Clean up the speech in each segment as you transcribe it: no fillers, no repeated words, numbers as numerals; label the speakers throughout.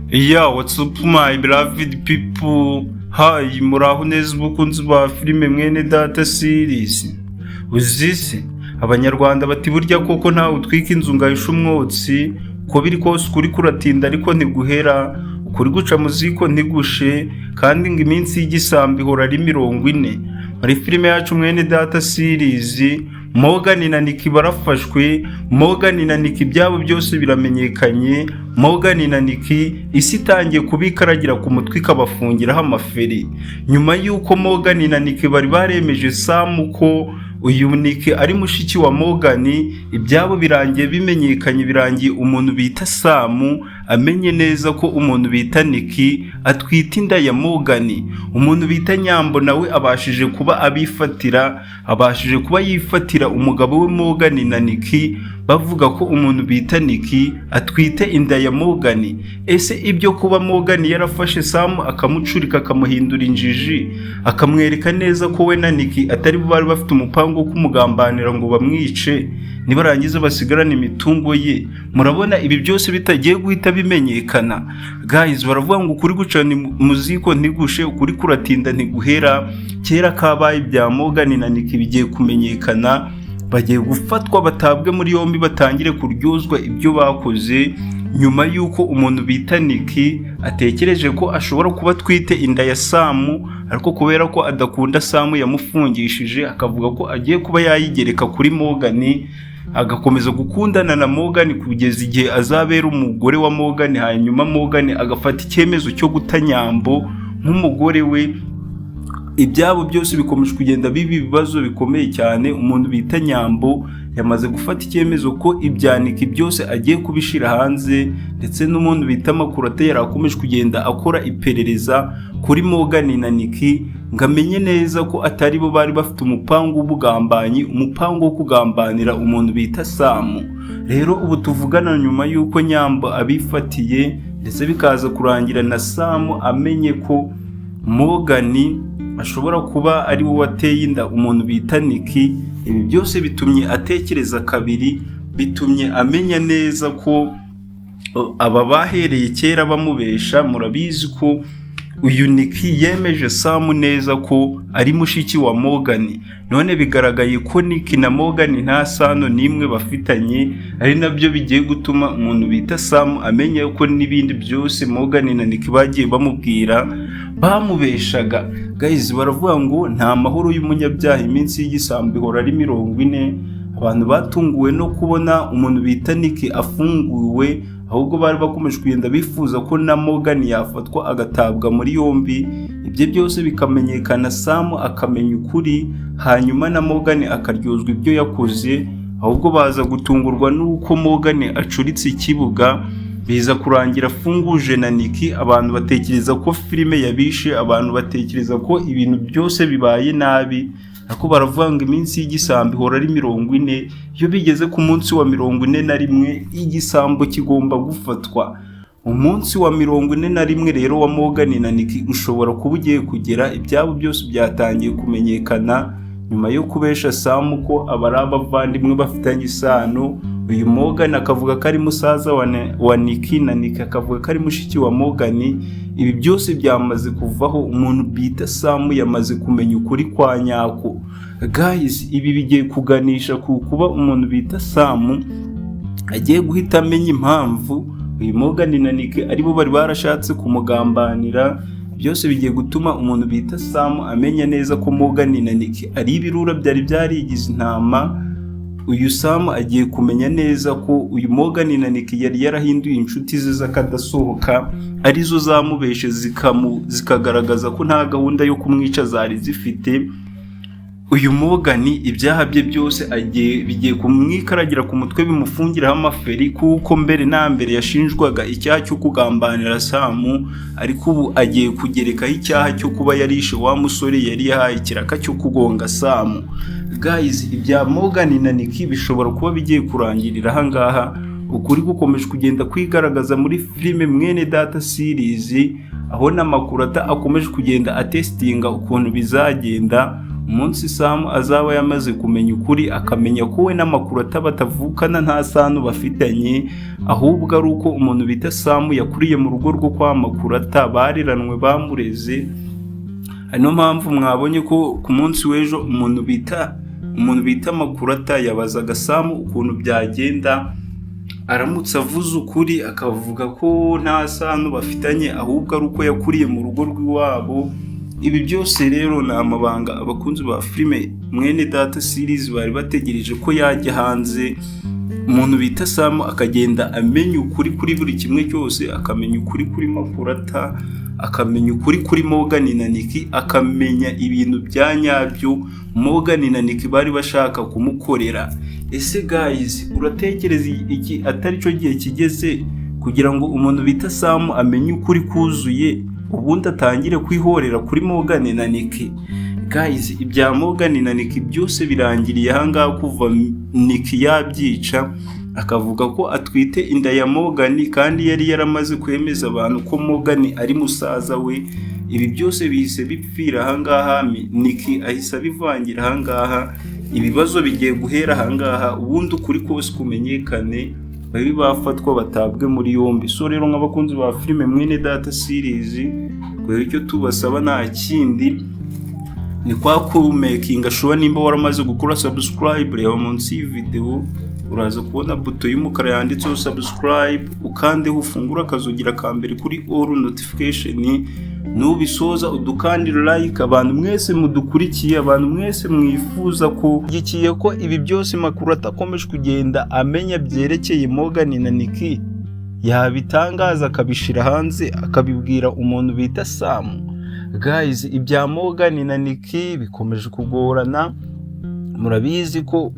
Speaker 1: Yeah, what's up my beloved people? Hi, muraho neza ubukunzi ba filime mwene data series. Uzisi abanyarwanda bati burya koko ntawe utwika inzu ngahisha umwotsi, ko biri kose ukuri kuratinda ariko ntiguhera, ukuri guca mu ziko ntigushe, kandi ngo iminsi y'igisambi ihora ari 40. Muri filime yacu mwene data series, Morgan na Nick barafashwe, Morgan na Nick ibyabo byose biramenyekanye, Morgan na Nick isi itangiye kubikaragira ku mutwe ikabafungiraho amaferi. Nyuma y'uko Morgan na Nick bari baremeje Sam ko uyu Nick ari mushiki wa Morgan, ibyabo birangiye bimenyekanye, birangiye umuntu bita Sam amenye neza ko umuntu bita Nick atwita inda ya Morgan. Umuntu bita Nyambo nawe abashije kuba yifatira umugabo we Morgan na Nick, bavuga ko umuntu bita Nick atwite inda ya Morgan. Ese ibyo kuba Morgan yarafashe Sam akamucurika akamuhindura injiji, akamwereka neza ko we na Nick atari bari bafite umupango wo kumugambanira ngo bamwice nibarangiza basigarana imitungo ye, murabona ibi byose bitagiye guhita bimenyekana? Guys, baravuga ngo ukuri gucana muziko ntigushe, ukuri kuratinda ntiguhera. Kera kabaye bya Morgan na Nick bigiye kumenyekana, bagiye gufatwa batabwe muri yombi, batangire kuryozwa ibyo bakoze, nyuma y'uko umuntu bita Nick atekereje ko ashobora kuba twite inda ya Sam, ariko kubera ko adakunda Sam yamufungishije, akavuga ko agiye kuba yayigereka kuri Morgan, agakomeza gukundana na Morgan kugeza igihe azabera umugore wa Morgan, hanyuma Morgan agafata icyemezo cyo guta Nyambo nk'umugore we. Ibyabo byose bikomeje kugenda bibi bibazo bikomeye cyane. Umuntu bita Nyambo yamaze gufata icyemezo ko ibyaniki byose agiye kubishira hanze, ndetse n'umuntu bita Makurata yarakomeje kugenda akora iperereza kuri Morgan na Nick, ngamenye neza ko atari bo bari bafite umupango w'ubugambanyi, umupango wo kugambanira umuntu bita Sam. Rero ubu tuvugana nyuma y'uko Nyambo abifatiye, ndetse bikaza kurangira na Sam amenye ko Morgan ashobora kuba ari we wateye inda umuntu bita Nick. Ibi byose bitumye atekereza kabiri, bitumye amenya neza ko aba bahereye kera bamubesha. Murabizi ko uyu Nick yemeje Sam neza ko ari mushiki wa Morgan, none bigaragaye ko Nick na Morgan nta sano nimwe bafitanye, ari nabyo bigiye gutuma umuntu bita Sam amenya ko n'ibindi byose Morgan na Nick bagiye bamubwira bamubeshaga. Guys, baravuga ngo nta mahoro y'umunyabyaha, iminsi y'igisambi ihora ari 40. Abantu batunguwe no kubona umuntu bita Nick afunguwe, ahubwo bari bakomeje kugenda bifuza ko na Morgan yafatwa agatabwa muri yombi. Ibyo byose bikamenyekana, Sam akamenya ukuri, hanyuma na Morgan akaryozwa ibyo yakoze. Ahubwo baza gutungurwa n'uko Morgan acuritse ikibuga, biza kurangira afunguje na Nick. Abantu batekereza ko filime yabishe, abantu batekereza ko ibintu byose bibaye nabi, ariko baravuga ngo iminsi y'igisambi ihora ari 40. Iyo bigeze ku munsi wa 41 igisambo kigomba gufatwa. Umunsi wa 41 rero wa Morgan na Nick ushobora kuba ugiye kugera. Ibyabo byose byatangiye kumenyekana nyuma yo kubesha Sam ko abari abavandimwe bafitanye isano. Uyu Morgan akavuga ko ari musaza wa Nick, na Nick akavuga ko ari mushiki wa Morgan. Ibi byose byamaze kuvaho, umuntu bita Sam yamaze kumenya ukuri kwa nyako. Guys, ibi bigiye kuganisha ku kuba umuntu bita Sam agiye guhita amenya impamvu uyu Morgan na Nick aribo bari barashatse kumugambanira. Byose bigiye gutuma umuntu bita Sam amenya neza ko Morgan na Nick ari ibirura byari byarigize intama. Uyu Sam agiye kumenya neza ko uyu Morgan na Nick yari yarahinduye inshuti ze zakadasohoka, arizo zamubeshe zikagaragaza ko nta gahunda yo kumwica zari zifite. Uyu Morgan ibyaha bye byose bigiye kumwikaragira ku mutwe, bimufungiraho amaferi, kuko mbere na mbere yashinjwaga icyaha cyo kugambanira Sam, ariko ubu agiye kugerekaho icyaha cyo kuba yarishe wa musore yari yahaye ikiraka cyo kugonga Sam. Guys, ibya Morgan na Nick bishobora kuba bigiye kurangirira aha ngaha. Ukuri gukomeje kugenda kwigaragaza muri filime mwene data series, aho na Makurata akomeje kugenda atestinga ukuntu bizagenda. umunsi Sam azaba yamaze kumenya ukuri, akamenya ko we na Makurata batavukana, nta sano bafitanye, ahubwo ari uko umuntu bita Sam yakuriye mu rugo rwo kwa Makurata, bariranwe, bamureze. Niyo mpamvu mwabonye ko ku munsi w'ejo umuntu bita Makurata yabazaga Sam ukuntu byagenda aramutse avuze ukuri, akavuga ko nta sano bafitanye ahubwo ari uko yakuriye mu rugo rw'iwabo. Ibi byose rero ni amabanga abakunzi ba filime Mwene Data series bari bategereje ko yajya hanze, umuntu bita Sam akagenda amenya ukuri kuri buri kimwe cyose, akamenya ukuri kuri Makurata, akamenya ukuri kuri Morgan na Nicky, akamenya ibintu bya nyabyo Morgan na Nicky bari bashaka kumukorera. Ese guys, uratekereza iki atari cyo gihe kigeze kugira ngo umuntu bita Sam amenye ukuri kuzuye, ubundi atangire kwihorera kuri Morgan na Nicky? Guys, ibya Morgan na Nicky byose birangiriye ahangaha, kuva Nicky yabyica akavuga ko atwite inda ya Morgan, kandi yari yaramaze kwemeza abantu ko Morgan ari musaza we. Ibi byose bihise bipfira ahangaha, Nicky ahise abivangira ahangaha, ibibazo bigiye guhera ahangaha, ubundi ukuri kose kumenyekane, babi bafatwa batabwe muri yombi. So rero nk'abakunzi ba filime Mwene Data series, kwe icyo tubasaba nta kindi ni kwa kumakinga sure nimba waramaze gukora subscribe. Reba munsi y'video uraza kubona buto y'umukara yanditseho subscribe, ukandeho ufungura akazugira ka mbere kuri all notification, nubisoza udukandira like. Abantu mwese mudukurikiye, abantu mwese mwifuza ko gikiye ko ibi byose Makurata akomeje kugenda amenya byerekeye Morgan na Nicky, yabitangaza akabishira hanze, akabibwira umuntu bita Sam. Guys, ibya Morgan na Nicky bikomeje kugorana. Murabizi ko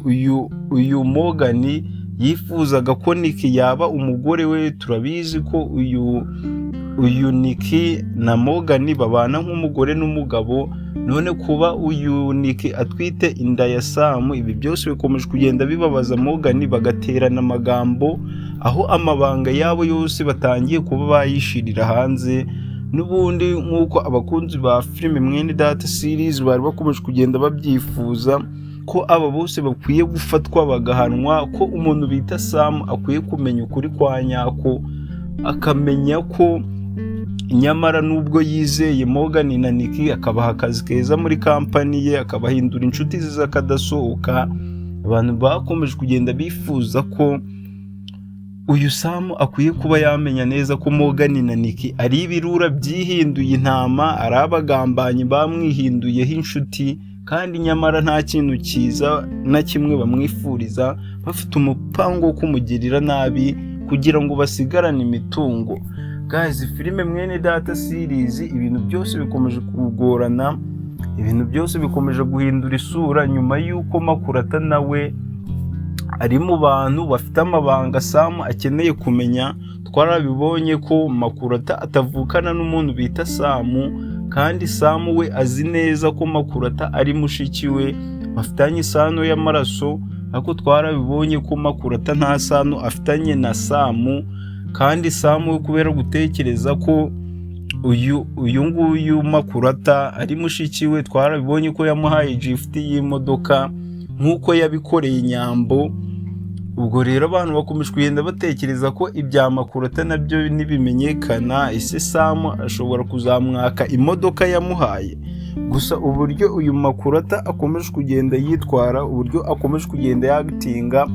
Speaker 1: uyu Morgan yifuzaga ko Nicky yaba umugore we, turabizi ko uyu Nicky na Morgan babana nk'umugore n'umugabo. None kuba uyu Nicky atwite inda ya Sam, ibi byose bikomeje kugenda bibabaza Morgan, bagaterana amagambo, aho amabanga yabo yose batangiye kuba bayishirira hanze. N'ubundi nk'uko abakunzi ba filime Mwene Data series bari bakomeje kugenda babyifuza ko aba bose bakwiye gufatwa bagahanwa, ko umuntu bita Sam akwiye kumenya ukuri kwa nyako, akamenya ko nyamara nubwo yizeye Morgan na Nicky, akabaha akazi keza muri kampani ye, akabahindura inshuti ze z'akadasohoka. Abantu bakomeje kugenda bifuza ko uyu Sam akwiye kuba yamenya neza ko Morgan na Nicky ari ibirura byihinduye intama, ari abagambanyi bamwihinduyeho inshuti, kandi nyamara nta kintu cyiza na kimwe bamwifuriza, bafite umupango wo kumugirira nabi kugira ngo basigarane imitungo. Guys, filime Mwene Data series ibintu byose bikomeje kugorana, ibintu byose bikomeje guhindura isura nyuma y'uko Makurata nawe ari mu bantu bafite amabanga Sam akeneye kumenya. Twarabibonye ko Makurata atavukana n'umuntu bita Sam, kandi Sam we azi neza ko Makurata ari mushiki we, bafitanye isano y'amaraso, ariko twarabibonye ko Makurata nta sano afitanye na Sam. Kandi Sam we kubera gutekereza ko uyu nguyu Makurata ari mushiki we, twarabibonye ko yamuhaye gift y'imodoka nk'uko yabikoreye Nyambo. Ubwo rero abantu bakomeje kugenda batekereza ko ibya Makurata nabyo nibimenyekana, ese Sam ashobora kuzamwaka imodoka yamuhaye. Gusa uburyo uyu Makurata akomeje kugenda yitwara, uburyo akomeje kugenda yagitinga,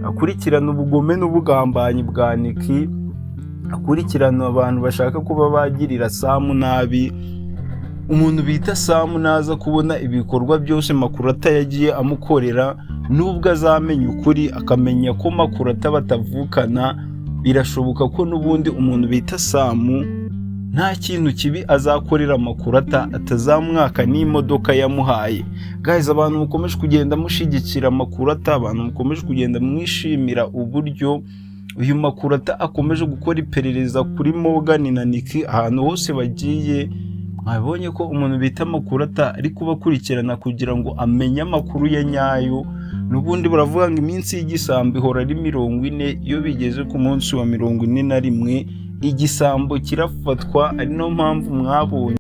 Speaker 1: akurikirana ubugome n'ubugambanyi bwa Nicky, akurikirana abantu bashaka kuba bagirira Sam nabi, umuntu bita Sam naza kubona ibikorwa byose Makurata yagiye amukorera, nubwo azamenya ukuri, akamenya ko Makurata batavukana, birashoboka ko n'ubundi umuntu bita Sam nta kintu kibi azakorera Makurata, atazamwaka n'imodoka yamuhaye. Guys, abantu mukomeje kugenda mushigikira Makurata, abantu mukomeje kugenda mwishimira uburyo uyu Makurata akomeje gukora iperereza kuri Morgan na Nicky ahantu hose bagiye. Mwabonye ko umuntu bita Makurata ari kubakurikirana kugira ngo amenye amakuru ya nyayo. N'ubundi baravuga ngo iminsi y'igisambo ihora ari 40, iyo bigeze ku munsi wa 41 igisambo kirafatwa. Ari no mpamvu mwabonye